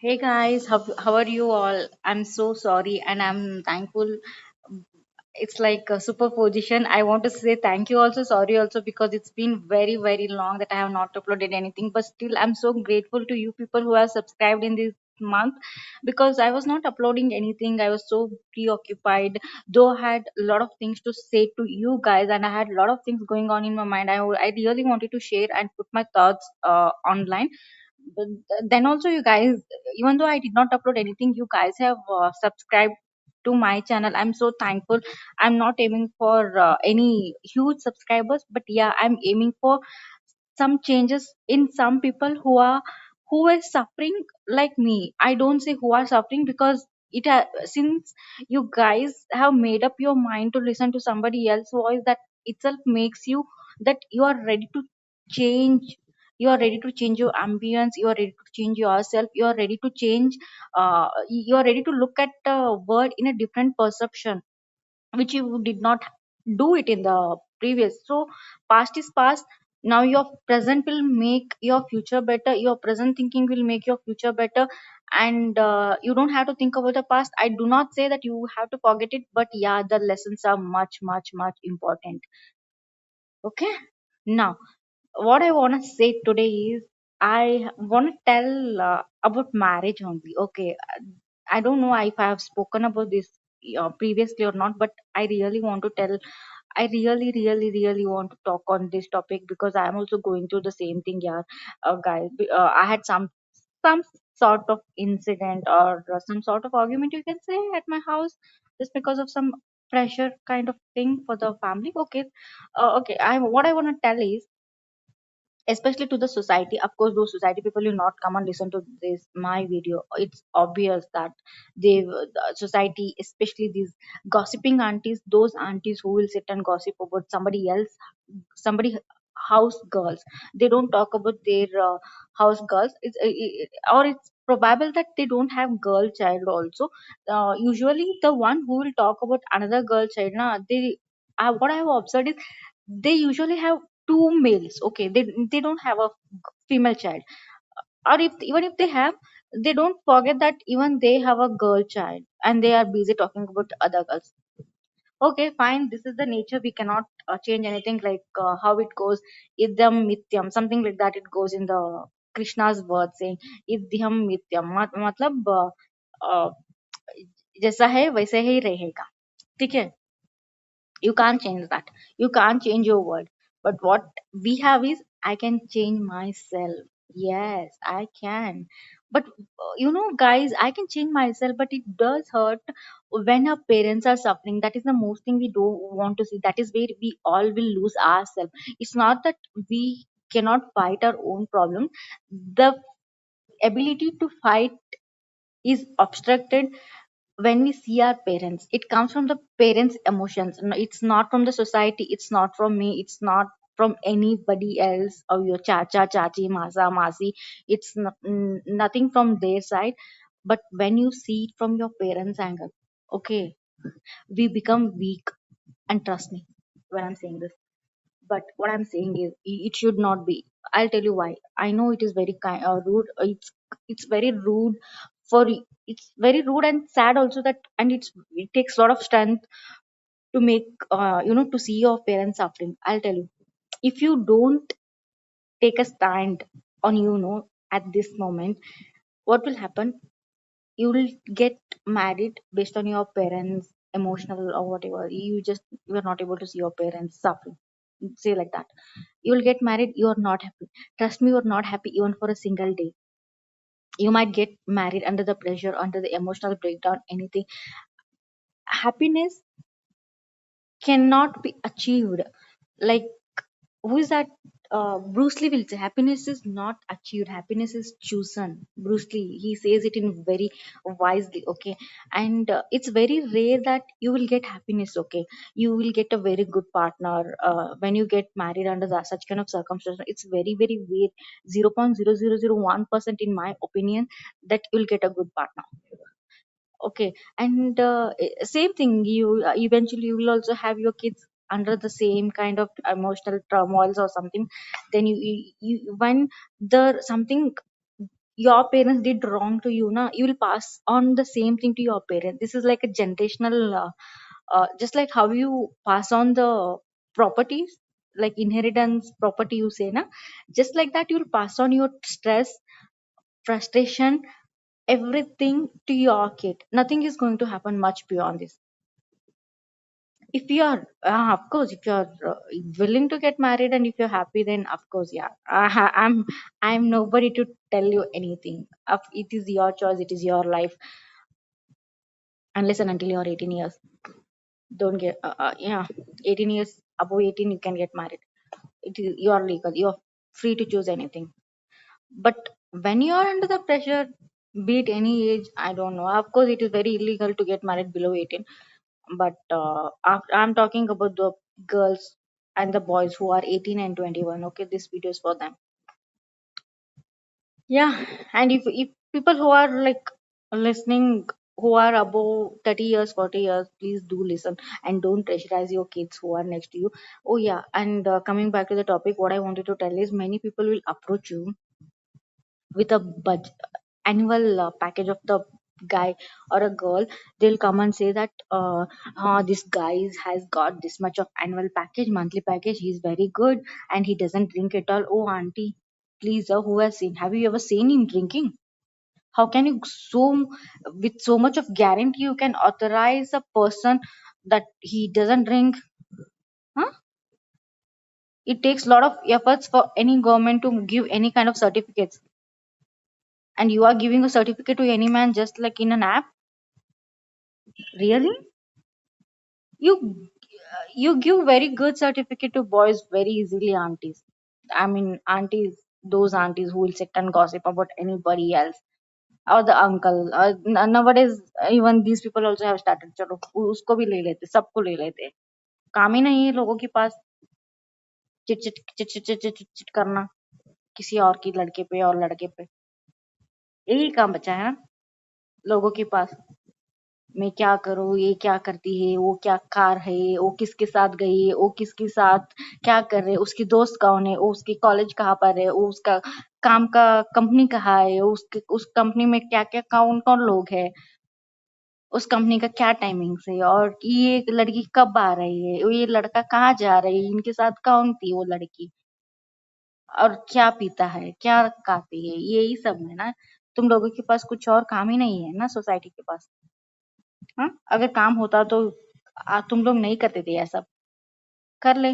Hey guys, how are you all? I'm so sorry and I'm thankful. It's like a superposition. I want to say thank you also, sorry also, because it's been very, very long that I have not uploaded anything. But still, I'm so grateful to you people who have subscribed in this month because I was not uploading anything. I was so preoccupied, though I had a lot of things to say to you guys and I had a lot of things going on in my mind. I really wanted to share and put my thoughts online, but then also you guys, even though I did not upload anything, you guys have subscribed to my channel. I'm so thankful. I'm not aiming for any huge subscribers, but yeah, I'm aiming for some changes in some people who are suffering like me. I don't say who are suffering because since you guys have made up your mind to listen to somebody else's voice, that itself makes you that you are ready to change. You are ready to change your ambience, you are ready to change yourself, you are ready to change, you are ready to look at the world in a different perception, which you did not do it in the previous. So past is past. Now your present will make your future better, your present thinking will make your future better. And you don't have to think about the past. I do not say that you have to forget it, but yeah, the lessons are much much much important. Okay. Now what I want to say today is I want to tell about marriage only. Okay, I don't know if I have spoken about this previously or not, but I really want to tell. I really, really, really want to talk on this topic because I am also going through the same thing. Yeah, guys, I had some sort of incident or some sort of argument, you can say, at my house just because of some pressure kind of thing for the family. Okay, okay. I what I want to tell is, especially to the society, of course those society people will not come and listen to this my video. It's obvious that the society, especially these gossiping aunties, those aunties who will sit and gossip about somebody else, somebody house girls. They don't talk about their house girls. Or it's probable that they don't have girl child also. Usually the one who will talk about another girl child, they what I have observed is they usually have two males. Okay, they don't have a female child. Or if even if they have, they don't forget that even they have a girl child and they are busy talking about other girls. Okay, fine, this is the nature. We cannot change anything. Like how it goes, idam mityam, something like that. It goes in the Krishna's word saying idhyam mityam, मतलब uh, जैसा है वैसे ही रहेगा. ठीक है. You can't change that. You can't change your word. But what we have is, I can change myself. Yes, I can. But guys, I can change myself, but it does hurt when our parents are suffering. That is the most thing we don't want to see. That is where we all will lose ourselves. It's not that we cannot fight our own problem. The ability to fight is obstructed when we see our parents. It comes from the parents emotions. No, it's not from the society, it's not from me, it's not from anybody else, or your chacha chachi masa masi. It's nothing from their side. But when you see it from your parents angle, okay, we become weak. And trust me when I'm saying this. But what I'm saying is, it should not be. I'll tell you why. I know it is very rude. It's very rude for it's very rude and sad also, that and it takes a lot of strength to make to see your parents suffering. I'll tell you, if you don't take a stand on, at this moment, what will happen? You will get married based on your parents emotional or whatever. You are not able to see your parents suffering, say like that. You will get married, you are not happy. Trust me, you are not happy even for a single day. You might get married under the pressure, under the emotional breakdown, anything. Happiness cannot be achieved. Like, who is that? Bruce Lee will say happiness is not achieved, happiness is chosen. Bruce Lee, he says it in very wisely. Okay. And it's very rare that you will get happiness. Okay, you will get a very good partner when you get married under such kind of circumstances. It's very very rare, 0.0001% in my opinion, that you'll get a good partner. Okay. And same thing, you eventually you will also have your kids under the same kind of emotional turmoils or something. Then you when the something your parents did wrong to you na, you will pass on the same thing to your parents. This is like a generational just like how you pass on the properties, like inheritance property you say na, just like that you'll pass on your stress, frustration, everything to your kid. Nothing is going to happen much beyond this. If you are of course, if you are willing to get married and if you're happy, then of course, yeah, I'm nobody to tell you anything. It is your choice, it is your life, unless and until you're 18 years. Don't get yeah, 18 years, above 18 you can get married. It is, you are legal, you're free to choose anything. But when you are under the pressure, be it any age, I don't know, of course it is very illegal to get married below 18. But I'm talking about the girls and the boys who are 18 and 21. Okay, this video is for them. Yeah, and if people who are like listening, who are above 30 years, 40 years, please do listen and don't pressurize your kids who are next to you. Oh yeah, and coming back to the topic, what I wanted to tell is many people will approach you with a budget annual package of the guy or a girl. They'll come and say that this guy has got this much of annual package, monthly package, he's very good and he doesn't drink at all. Oh auntie, please, who has seen, have you ever seen him drinking? How can you so with so much of guarantee you can authorize a person that he doesn't drink? Huh? It takes a lot of efforts for any government to give any kind of certificates, and you are giving a certificate to any man just like in an app? Really? You give very good certificate to boys very easily, aunties. I mean aunties, those aunties who will sit and gossip about anybody else, or the uncle. Nowadays even these people also have started, चलो उसको भी ले लेते, सबको ले लेते, काम ही नहीं है लोगों के पास चिट चिट चिट चिट चिट चिट चिट चिट करना किसी और की लड़के पे और लड़के पे। यही काम बचा है ना लोगों के पास। मैं क्या करूँ, ये क्या करती है, वो क्या कार है, वो किसके साथ गई है, वो किसके साथ क्या कर रहे, उसकी दोस्त कौन है, वो उसकी कॉलेज कहाँ पर है, वो उसका काम का कंपनी कहाँ है, उसके उस कंपनी में क्या क्या कौन कौन लोग है, उस कंपनी का क्या टाइमिंग है, और ये लड़की कब आ रही है, ये लड़का कहाँ जा रही है, इनके साथ कौन थी वो लड़की, और क्या पीता है, क्या खाती है, यही सब है ना। तुम लोगों के पास कुछ और काम ही नहीं है ना सोसाइटी के पास? हाँ, अगर काम होता तो तुम लोग नहीं करते थे ऐसा? कर ले।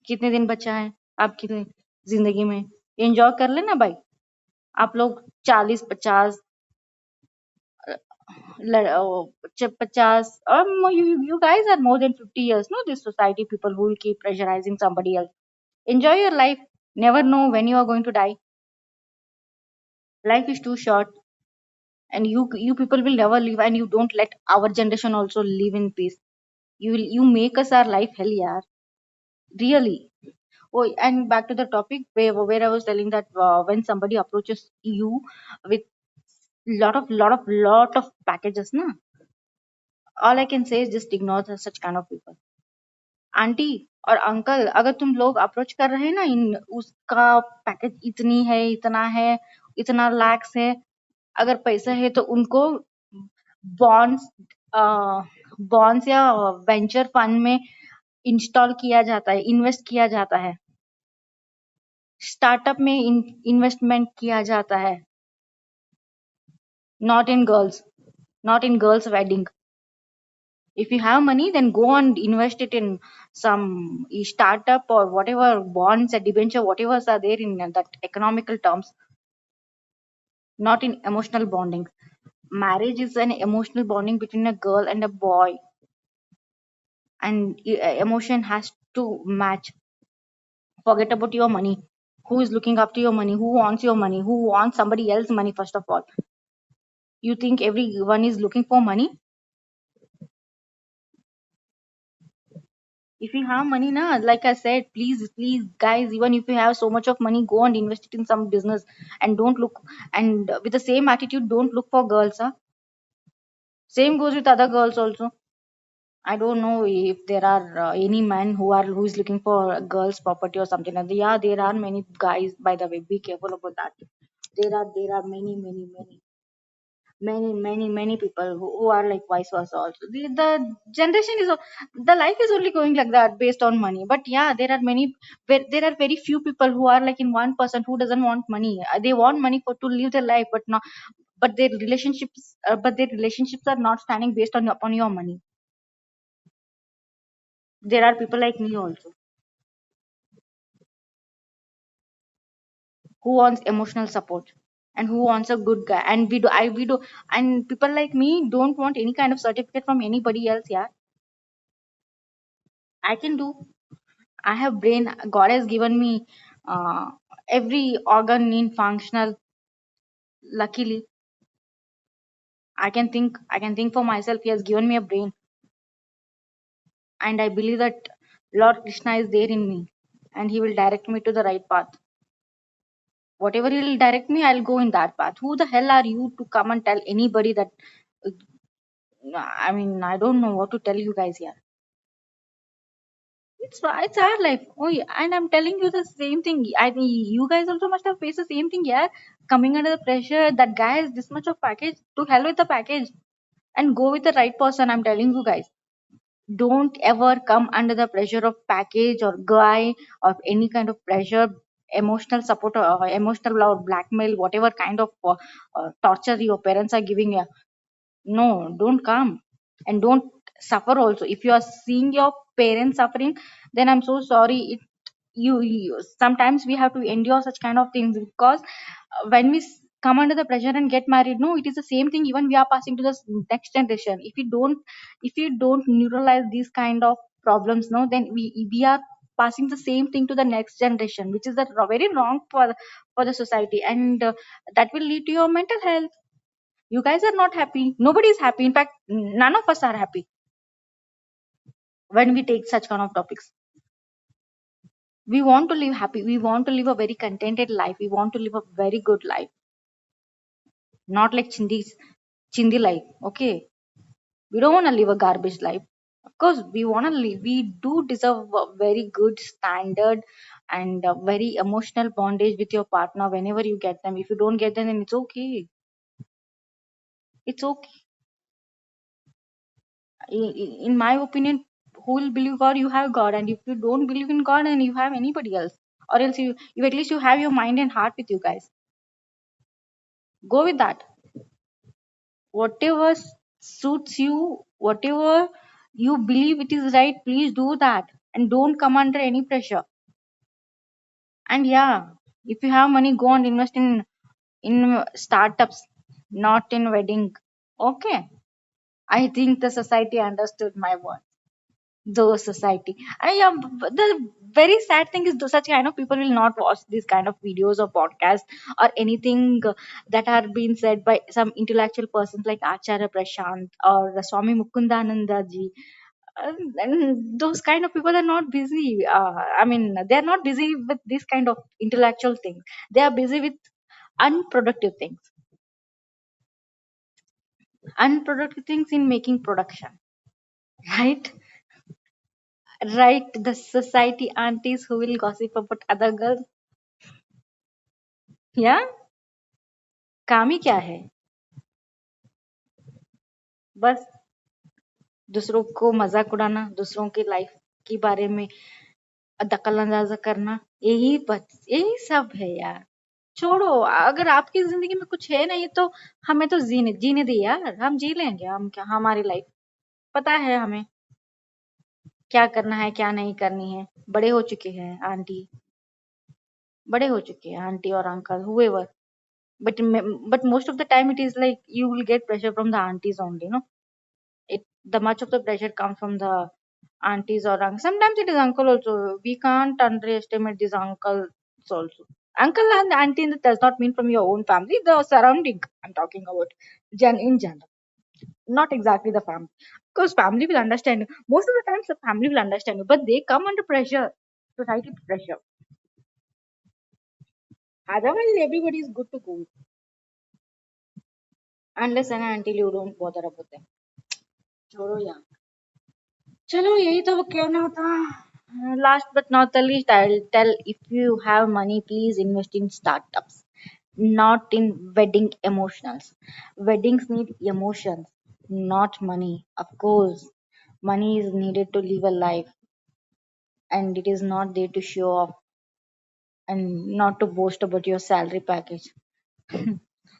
कितने दिन बचा है आपकी जिंदगी में, एंजॉय कर लेना भाई। आप लोग 40 50 50 you guys are more than 50 years, no, this society people who will keep pressurizing somebody else. Enjoy your life. Never know when you are going to die. Life is too short, and you people will never live, and you don't let our generation also live in peace. You make us our life hell, yeah, really. Oh, and back to the topic where I was telling that when somebody approaches you with lot of packages, na, all I can say is just ignore such kind of people. Aunty और uncle, अगर तुम लोग approach कर रहे हैं ना, इन उसका package इतनी है, इतना है, इतना लैक्स है, अगर पैसा है तो उनको बॉन्ड्स बॉन्ड्स या वेंचर फंड में इंस्टॉल किया जाता है, इन्वेस्ट किया जाता है, स्टार्टअप में इन्वेस्टमेंट किया जाता है, not in girls, not in girls wedding. If you have money, then go and invest it in some startup or whatever bonds and debenture, whatever are there in that economical terms, not in emotional bonding. Marriage is an emotional bonding between a girl and a boy, and emotion has to match. Forget about your money. Who is looking after your money? Who wants your money? Who wants somebody else's money? First of all, you think everyone is looking for money? If you have money na, like I said, please guys, even if you have so much of money, go and invest it in some business, and don't look, and with the same attitude, don't look for girls, huh? Same goes with other girls also. I don't know if there are any men who is looking for a girl's property or something like that. Yeah, there are many guys, by the way, be careful about that. There are many people who are like vice versa also. The generation is the life is only going like that based on money. But yeah, there are very few people who are like in 1% who doesn't want money. They want money for to live their life, but not but their relationships are not standing based on upon your money. There are people like me also who wants emotional support and who wants a good guy, and we do, and people like me don't want any kind of certificate from anybody else. Yeah, I can do. I have brain. God has given me uh, every organ in functional. Luckily, I can think for myself. He has given me a brain, and I believe that Lord Krishna is there in me, and He will direct me to the right path. Whatever He will direct me, I'll go in that path. Who the hell are you to come and tell anybody that? I mean, I don't know what to tell you guys here. It's our life. Oh yeah, and I'm telling you the same thing. I think you guys also must have faced the same thing. Yeah, coming under the pressure. That guy has this much of package. To hell with the package, and go with the right person. I'm telling you guys. Don't ever come under the pressure of package or guy or any kind of pressure, emotional support or emotional or blackmail, whatever kind of torture your parents are giving you. No, don't come, and don't suffer also. If you are seeing your parents suffering, then I'm so sorry. You sometimes we have to endure such kind of things, because when come under the pressure and get married, no, it is the same thing. Even we are passing to the next generation. If you don't neutralize these kind of problems, no, then we are passing the same thing to the next generation, which is the very wrong for the society, and that will lead to your mental health. You guys are not happy. Nobody is happy. In fact, none of us are happy when we take such kind of topics. We want to live happy. We want to live a very contented life. We want to live a very good life, not like chindi life. Okay, we don't want to live a garbage life. Of course, we want to live. We do deserve a very good standard and a very emotional bondage with your partner whenever you get them. If you don't get them, then it's okay. It's okay. In my opinion, who will believe God? You have God, and if you don't believe in God, then you have anybody else, or else you at least you have your mind and heart with you guys. Go with that. Whatever suits you, whatever you believe it is right, please do that, and don't come under any pressure. And yeah, if you have money, go and invest in startups, not in wedding. Okay, I think the society understood my word. The society. I am the very sad thing is such kind of people will not watch these kind of videos or podcasts or anything that are being said by some intellectual persons like Acharya Prashant or Swami Mukundananda ji. And those kind of people are not busy. I mean, they are not busy with this kind of intellectual things. They are busy with unproductive things. Unproductive things in making production, right? Right, the society aunties who will gossip about other girls. या काम ही क्या है? बस दूसरों को मजाक उड़ाना, दूसरों की लाइफ के बारे में दखल अंदाजा करना, यही सब है यार. छोड़ो, अगर आपकी जिंदगी में कुछ है नहीं तो हमें तो जीने जीने दे यार. हम जी लेंगे. हम क्या, हमारी लाइफ पता है हमें क्या करना है क्या नहीं करनी है. बड़े हो चुके हैं आंटी, बड़े हो चुके हैं आंटी और uncle, whoever. But most of the time it is like you will get pressure from the aunties only, no? The much of the pressure comes from the aunties or uncle. Sometimes it is uncle also. We can't underestimate these uncles also. Uncle and auntie does not mean from your own family, the surrounding I'm talking about, in general, not exactly the family. Because family will understand you. Most of the times the family will understand you, but they come under pressure, society pressure. Otherwise everybody is good to go, unless and until you don't bother about them. छोड़ो यार. चलो यही तो कहना था. Last but not the least, I'll tell, if you have money, please invest in startups. not in wedding emotions. Weddings need emotions, not money. Of course, money is needed to live a life, and it is not there to show off and not to boast about your salary package.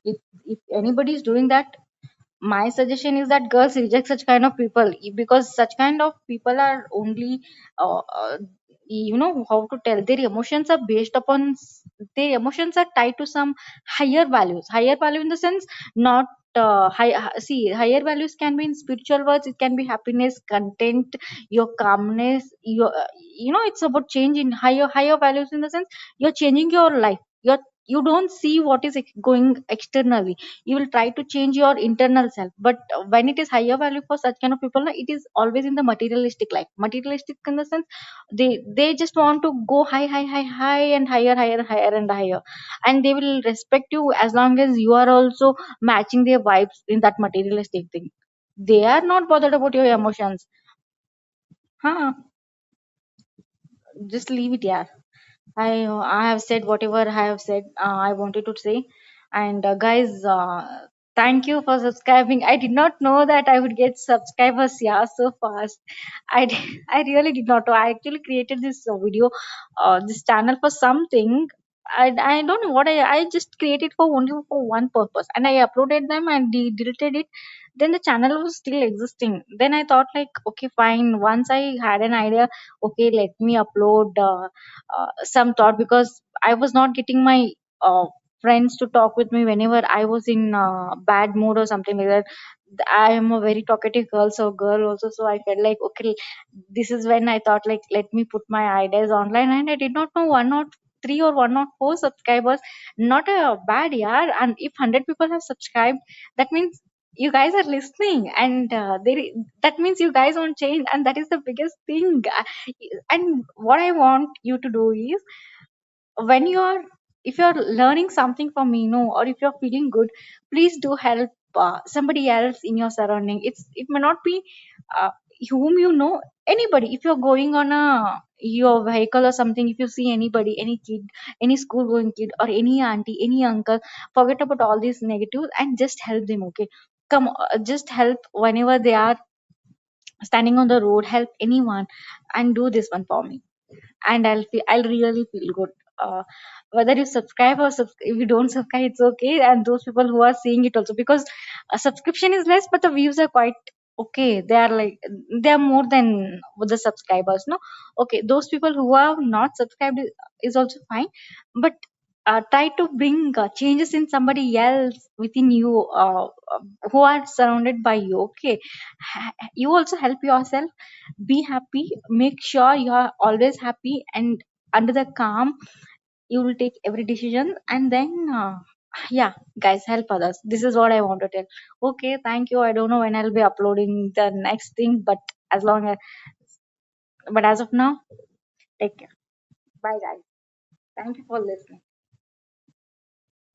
If anybody is doing that, my suggestion is that girls reject such kind of people, because such kind of people are only how to tell, their emotions are based upon their emotions are tied to some higher value in the sense, not see, higher values can be in spiritual words, it can be happiness, content, your calmness, your it's about change in higher values in the sense, you're changing your life, you don't see what is going externally, you will try to change your internal self. But when it is higher value for such kind of people, na, it is always in the materialistic life, materialistic in the sense, they just want to go high and higher and higher, and they will respect you as long as you are also matching their vibes in that materialistic thing. They are not bothered about your emotions. Huh? Just leave it, yeah. I have said whatever I have said, I wanted to say. And guys, thank you for subscribing. I did not know that I would get subscribers, yeah, so fast. I really did not know. I actually created this video, this channel for something. I don't know what I just created for only for one purpose, and I uploaded them and deleted it. Then the channel was still existing. Then I thought like, okay, fine. Once I had an idea, okay, let me upload some thought, because I was not getting my friends to talk with me whenever I was in bad mood or something like that. I am a very talkative girl, so girl also, so I felt like, okay, this is when I thought like, let me put my ideas online, and I did not know 103 or 104 subscribers. Not a bad year, and if 100 people have subscribed, that means you guys are listening, and that means you guys won't change, and that is the biggest thing. And what I want you to do is, when you're if you're learning something from me, no, or if you're feeling good, please do help somebody else in your surrounding. It may not be uh, whom you know, anybody. If you're going on a your vehicle or something, if you see anybody, any kid, any school going kid, or any auntie, any uncle, forget about all these negatives and just help them, okay? Come, just help whenever they are standing on the road, help anyone, and do this one for me, and I'll really feel good. Whether you subscribe or if you don't subscribe, it's okay. And those people who are seeing it also, because a subscription is less, but the views are quite okay. They are like, they are more than with the subscribers. No, okay. Those people who are not subscribed is also fine, but try to bring changes in somebody else within you, who are surrounded by you. Okay, you also help yourself, be happy, make sure you are always happy, and under the calm you will take every decision, and then yeah, guys, help others. This is what I want to tell. Okay, thank you. I don't know when I'll be uploading the next thing, but as long as but as of now, take care. Bye, guys. Thank you for listening.